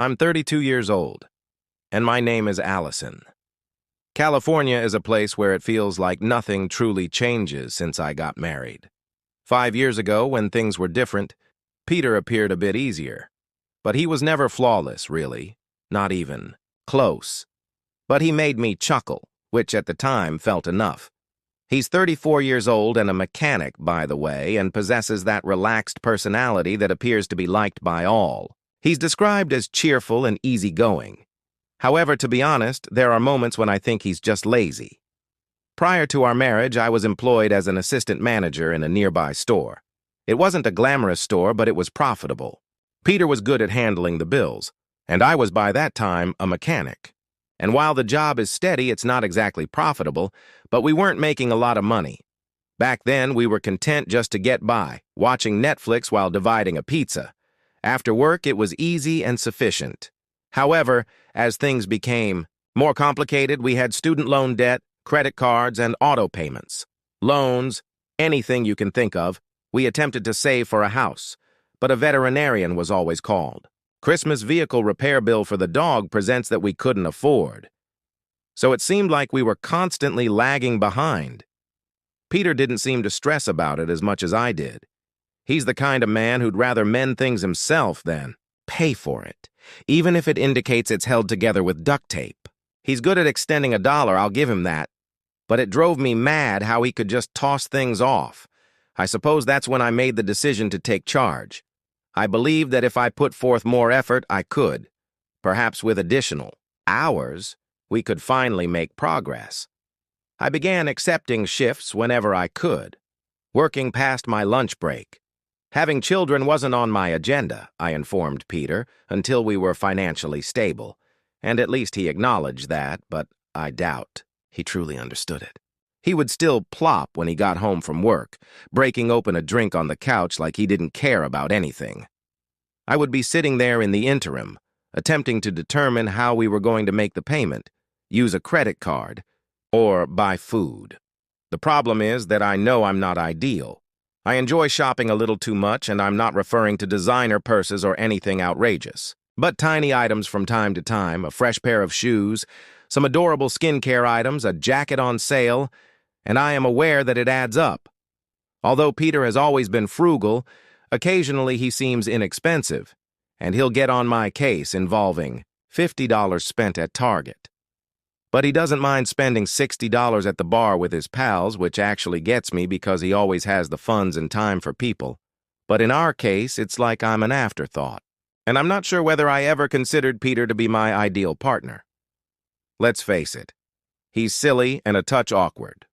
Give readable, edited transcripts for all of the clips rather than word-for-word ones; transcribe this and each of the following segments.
I'm 32 years old, and my name is Allison. California is a place where it feels like nothing truly changes since I got married. 5 years ago, when things were different, Peter appeared a bit easier. But he was never flawless, really. Not even close. But he made me chuckle, which at the time felt enough. He's 34 years old and a mechanic, by the way, and possesses that relaxed personality that appears to be liked by all. He's described as cheerful and easygoing. However, to be honest, there are moments when I think he's just lazy. Prior to our marriage, I was employed as an assistant manager in a nearby store. It wasn't a glamorous store, but it was profitable. Peter was good at handling the bills, and I was by that time a mechanic. And while the job is steady, it's not exactly profitable, but we weren't making a lot of money. Back then, we were content just to get by, watching Netflix while dividing a pizza. After work, it was easy and sufficient. However, as things became more complicated, we had student loan debt, credit cards, and auto payments. Loans, anything you can think of. We attempted to save for a house, but a veterinarian was always called. Christmas vehicle repair bill for the dog presents that we couldn't afford. So it seemed like we were constantly lagging behind. Peter didn't seem to stress about it as much as I did. He's the kind of man who'd rather mend things himself than pay for it, even if it indicates it's held together with duct tape. He's good at extending $1, I'll give him that. But it drove me mad how he could just toss things off. I suppose that's when I made the decision to take charge. I believed that if I put forth more effort, I could. Perhaps with additional hours, we could finally make progress. I began accepting shifts whenever I could, working past my lunch break. Having children wasn't on my agenda, I informed Peter, until we were financially stable. And at least he acknowledged that, but I doubt he truly understood it. He would still plop when he got home from work, breaking open a drink on the couch like he didn't care about anything. I would be sitting there in the interim, attempting to determine how we were going to make the payment, use a credit card, or buy food. The problem is that I know I'm not ideal. I enjoy shopping a little too much, and I'm not referring to designer purses or anything outrageous, but tiny items from time to time, a fresh pair of shoes, some adorable skincare items, a jacket on sale, and I am aware that it adds up. Although Peter has always been frugal, occasionally he seems inexpensive, and he'll get on my case involving $50 spent at Target. But he doesn't mind spending $60 at the bar with his pals, which actually gets me because he always has the funds and time for people. But in our case, it's like I'm an afterthought, and I'm not sure whether I ever considered Peter to be my ideal partner. Let's face it, he's silly and a touch awkward.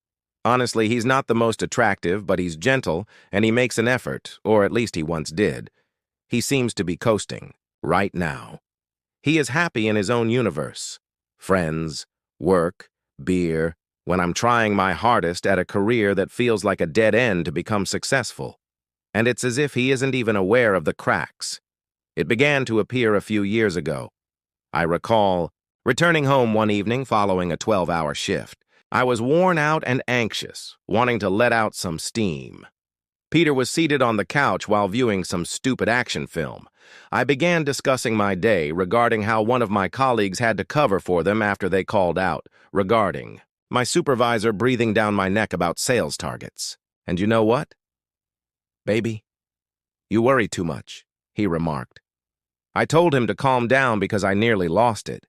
Honestly, he's not the most attractive, but he's gentle, and he makes an effort, or at least he once did. He seems to be coasting, right now. He is happy in his own universe. Friends, work, beer, when I'm trying my hardest at a career that feels like a dead end to become successful. And it's as if he isn't even aware of the cracks. It began to appear a few years ago. I recall returning home one evening following a 12-hour shift. I was worn out and anxious, wanting to let out some steam. Peter was seated on the couch while viewing some stupid action film. I began discussing my day regarding how one of my colleagues had to cover for them after they called out, regarding my supervisor breathing down my neck about sales targets. And you know what? Baby, you worry too much, he remarked. I told him to calm down because I nearly lost it.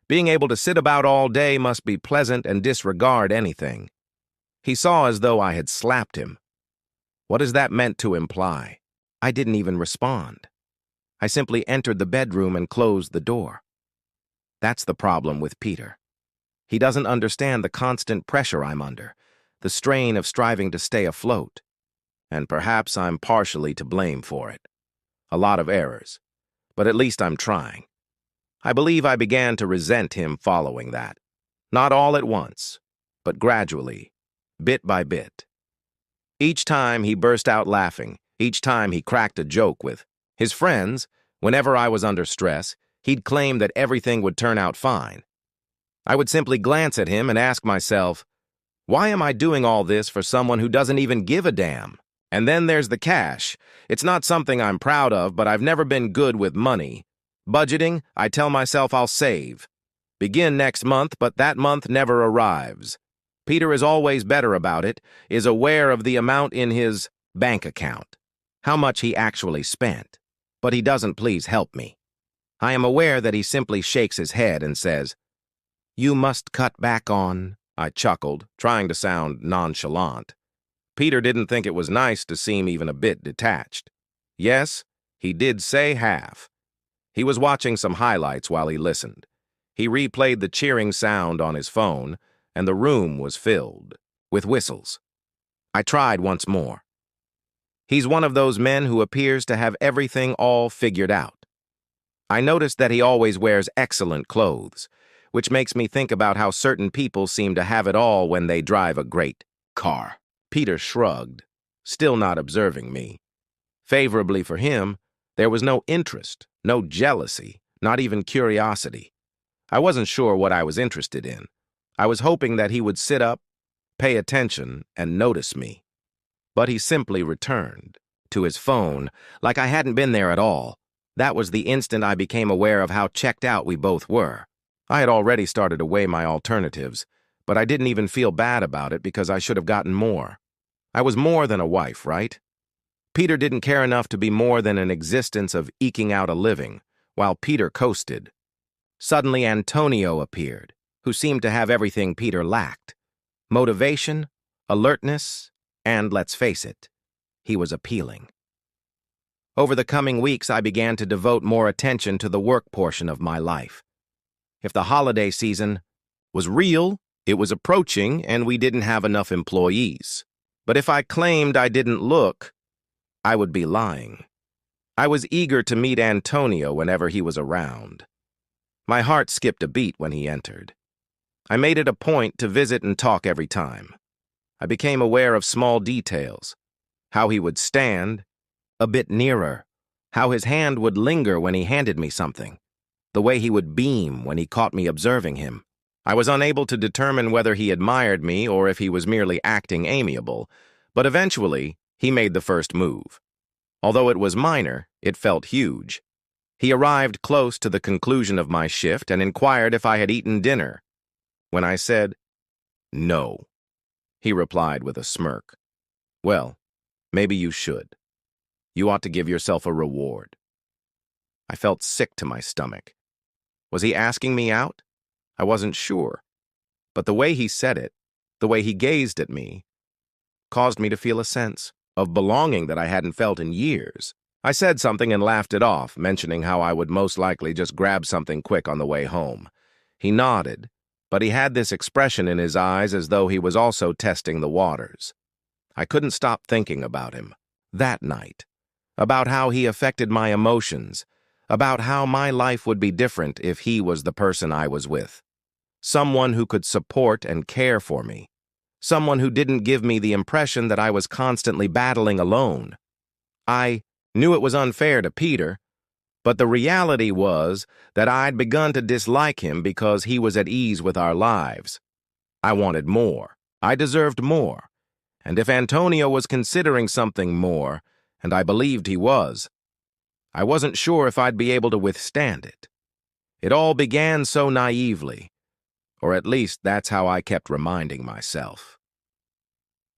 Being able to sit about all day must be pleasant and disregard anything. He saw as though I had slapped him. What is that meant to imply? I didn't even respond. I simply entered the bedroom and closed the door. That's the problem with Peter. He doesn't understand the constant pressure I'm under, the strain of striving to stay afloat. And perhaps I'm partially to blame for it. A lot of errors, but at least I'm trying. I believe I began to resent him following that. Not all at once, but gradually, bit by bit. Each time he burst out laughing, each time he cracked a joke with his friends, whenever I was under stress, he'd claim that everything would turn out fine. I would simply glance at him and ask myself, why am I doing all this for someone who doesn't even give a damn? And then there's the cash. It's not something I'm proud of, but I've never been good with money. Budgeting, I tell myself I'll save. Begin next month, but that month never arrives. Peter is always better about it, is aware of the amount in his bank account, how much he actually spent, but he doesn't please help me. I am aware that he simply shakes his head and says, "You must cut back on," I chuckled, trying to sound nonchalant. Peter didn't think it was nice to seem even a bit detached. Yes, he did say half. He was watching some highlights while he listened. He replayed the cheering sound on his phone, and the room was filled with whistles. I tried once more. He's one of those men who appears to have everything all figured out. I noticed that he always wears excellent clothes, which makes me think about how certain people seem to have it all when they drive a great car. Peter shrugged, still not observing me. Favorably for him, there was no interest, no jealousy, not even curiosity. I wasn't sure what I was interested in. I was hoping that he would sit up, pay attention, and notice me. But he simply returned to his phone like I hadn't been there at all. That was the instant I became aware of how checked out we both were. I had already started to weigh my alternatives, but I didn't even feel bad about it because I should have gotten more. I was more than a wife, right? Peter didn't care enough to be more than an existence of eking out a living, while Peter coasted. Suddenly Antonio appeared, who seemed to have everything Peter lacked. Motivation, alertness, and, let's face it, he was appealing. Over the coming weeks, I began to devote more attention to the work portion of my life. If the holiday season was real, it was approaching, and we didn't have enough employees. But if I claimed I didn't look, I would be lying. I was eager to meet Antonio whenever he was around. My heart skipped a beat when he entered. I made it a point to visit and talk every time. I became aware of small details, how he would stand, a bit nearer, how his hand would linger when he handed me something, the way he would beam when he caught me observing him. I was unable to determine whether he admired me or if he was merely acting amiable, but eventually he made the first move. Although it was minor, it felt huge. He arrived close to the conclusion of my shift and inquired if I had eaten dinner. When I said, "No," he replied with a smirk. "Well, maybe you should. You ought to give yourself a reward." I felt sick to my stomach. Was he asking me out? I wasn't sure. But the way he said it, the way he gazed at me, caused me to feel a sense of belonging that I hadn't felt in years. I said something and laughed it off, mentioning how I would most likely just grab something quick on the way home. He nodded, but he had this expression in his eyes as though he was also testing the waters. I couldn't stop thinking about him, that night, about how he affected my emotions, about how my life would be different if he was the person I was with. Someone who could support and care for me. Someone who didn't give me the impression that I was constantly battling alone. I knew it was unfair to Peter, but the reality was that I'd begun to dislike him because he was at ease with our lives. I wanted more. I deserved more. And if Antonio was considering something more, and I believed he was, I wasn't sure if I'd be able to withstand it. It all began so naively, or at least that's how I kept reminding myself.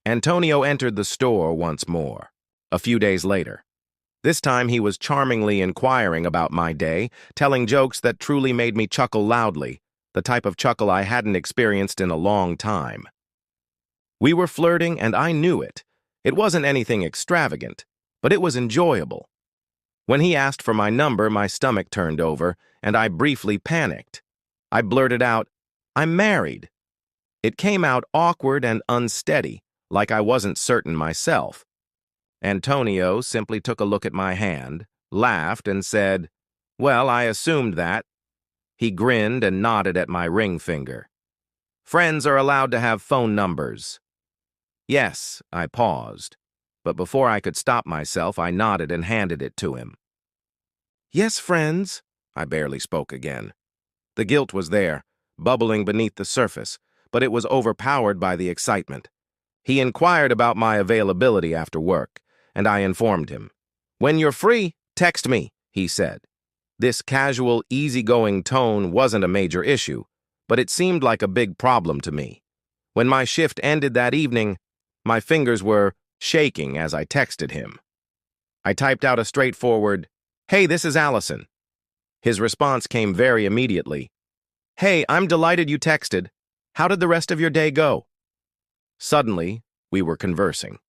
Antonio entered the store once more, a few days later. This time he was charmingly inquiring about my day, telling jokes that truly made me chuckle loudly, the type of chuckle I hadn't experienced in a long time. We were flirting, and I knew it. It wasn't anything extravagant, but it was enjoyable. When he asked for my number, my stomach turned over, and I briefly panicked. I blurted out, "I'm married." It came out awkward and unsteady, like I wasn't certain myself. Antonio simply took a look at my hand, laughed, and said, "Well, I assumed that." He grinned and nodded at my ring finger. "Friends are allowed to have phone numbers." "Yes," I paused, but before I could stop myself, I nodded and handed it to him. "Yes, friends," I barely spoke again. The guilt was there, bubbling beneath the surface, but it was overpowered by the excitement. He inquired about my availability after work, and I informed him. "When you're free, text me," he said. This casual, easygoing tone wasn't a major issue, but it seemed like a big problem to me. When my shift ended that evening, my fingers were shaking as I texted him. I typed out a straightforward, "Hey, this is Allison." His response came very immediately. "Hey, I'm delighted you texted. How did the rest of your day go?" Suddenly, we were conversing.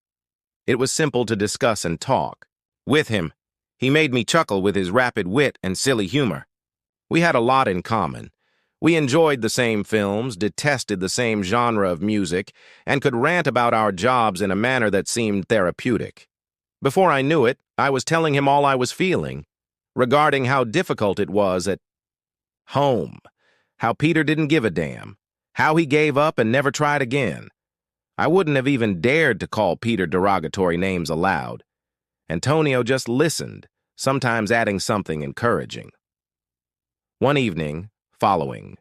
It was simple to discuss and talk. With him, he made me chuckle with his rapid wit and silly humor. We had a lot in common. We enjoyed the same films, detested the same genre of music, and could rant about our jobs in a manner that seemed therapeutic. Before I knew it, I was telling him all I was feeling, regarding how difficult it was at home, how Peter didn't give a damn, how he gave up and never tried again. I wouldn't have even dared to call Peter derogatory names aloud. Antonio just listened, sometimes adding something encouraging. One evening, following